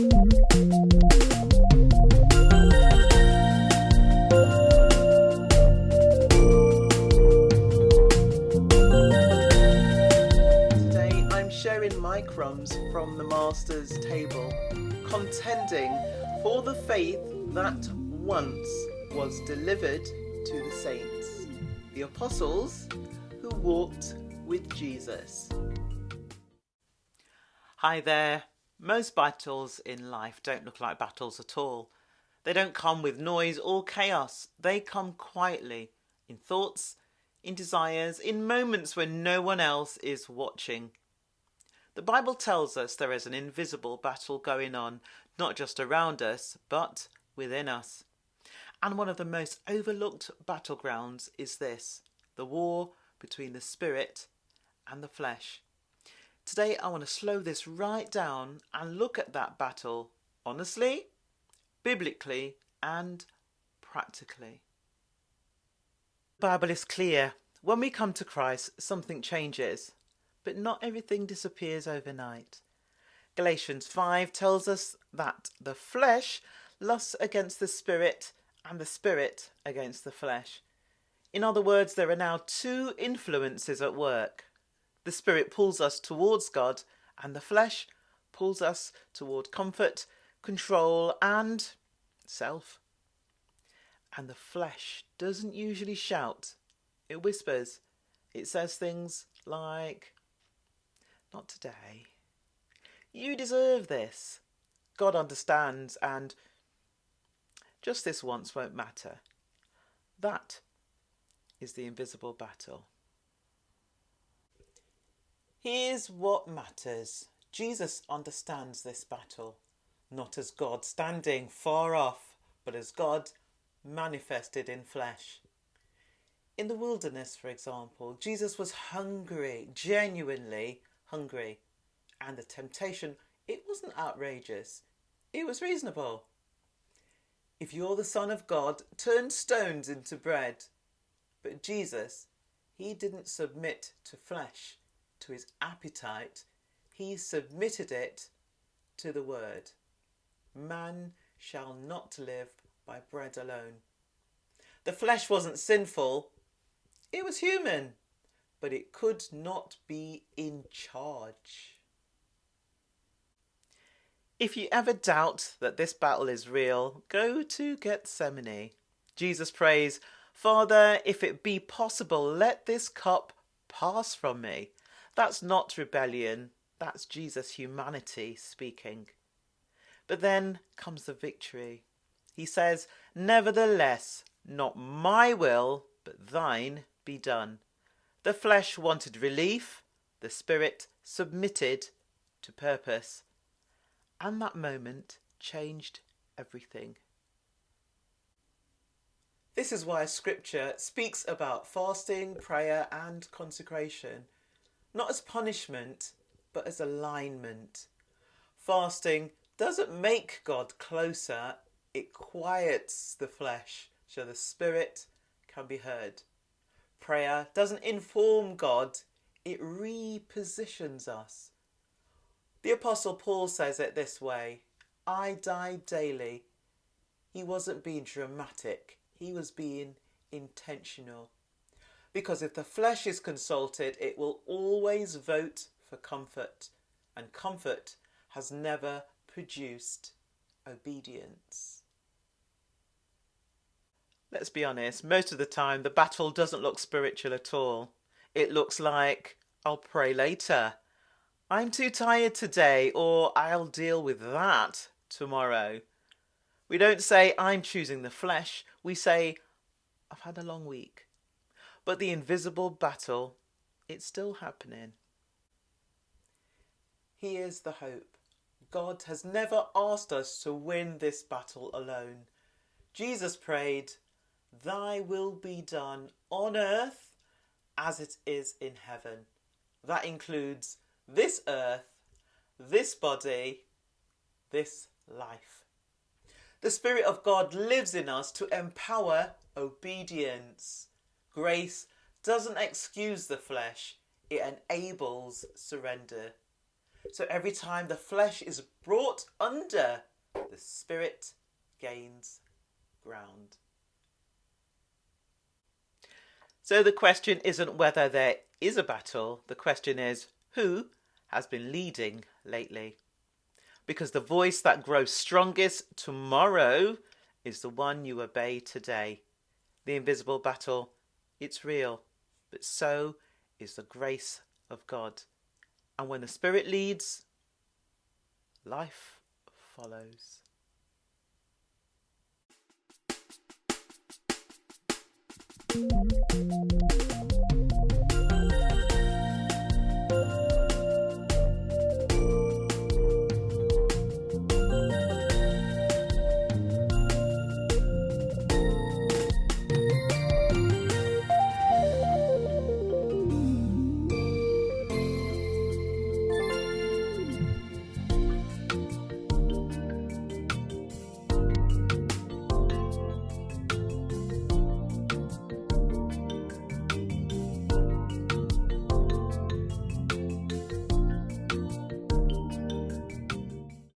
Today I'm sharing my crumbs from the Master's table, contending for the faith that once was delivered to the saints, the apostles who walked with Jesus. Hi there. Most battles in life don't look like battles at all. They don't come with noise or chaos. They come quietly, in thoughts, in desires, in moments when no one else is watching. The Bible tells us there is an invisible battle going on, not just around us, but within us. And one of the most overlooked battlegrounds is this, the war between the spirit and the flesh. Today I want to slow this right down and look at that battle honestly, biblically and practically. The Bible is clear. When we come to Christ, something changes, but not everything disappears overnight. Galatians 5 tells us that the flesh lusts against the spirit and the spirit against the flesh. In other words, there are now two influences at work. The spirit pulls us towards God and the flesh pulls us toward comfort, control and self. And the flesh doesn't usually shout. It whispers. It says things like, "Not today. You deserve this. God understands and just this once won't matter." That is the invisible battle. Here's what matters. Jesus understands this battle, not as God standing far off, but as God manifested in flesh. In the wilderness, for example, Jesus was hungry, genuinely hungry, and the temptation, it wasn't outrageous, it was reasonable. If you're the Son of God, turn stones into bread. But Jesus, he didn't submit to flesh, to his appetite. He submitted it to the word. Man shall not live by bread alone. The flesh wasn't sinful. It was human, but it could not be in charge. If you ever doubt that this battle is real, go to Gethsemane. Jesus prays, "Father, if it be possible, let this cup pass from me." That's not rebellion, that's Jesus' humanity speaking. But then comes the victory. He says, "Nevertheless, not my will, but thine be done." The flesh wanted relief, the spirit submitted to purpose. And that moment changed everything. This is why Scripture speaks about fasting, prayer and consecration. Not as punishment, but as alignment. Fasting doesn't make God closer, it quiets the flesh so the spirit can be heard. Prayer doesn't inform God, it repositions us. The Apostle Paul says it this way, "I die daily." He wasn't being dramatic, he was being intentional. Because if the flesh is consulted, it will always vote for comfort, and comfort has never produced obedience. Let's be honest, most of the time the battle doesn't look spiritual at all. It looks like, "I'll pray later," "I'm too tired today," or "I'll deal with that tomorrow." We don't say, "I'm choosing the flesh." We say, "I've had a long week." But the invisible battle, it's still happening. Here's the hope. God has never asked us to win this battle alone. Jesus prayed, "Thy will be done on earth as it is in heaven." That includes this earth, this body, this life. The Spirit of God lives in us to empower obedience. Grace doesn't excuse the flesh, it enables surrender. So every time the flesh is brought under, the spirit gains ground. So the question isn't whether there is a battle, the question is who has been leading lately? Because the voice that grows strongest tomorrow is the one you obey today. The invisible battle, it's real, but so is the grace of God. And when the Spirit leads, life follows.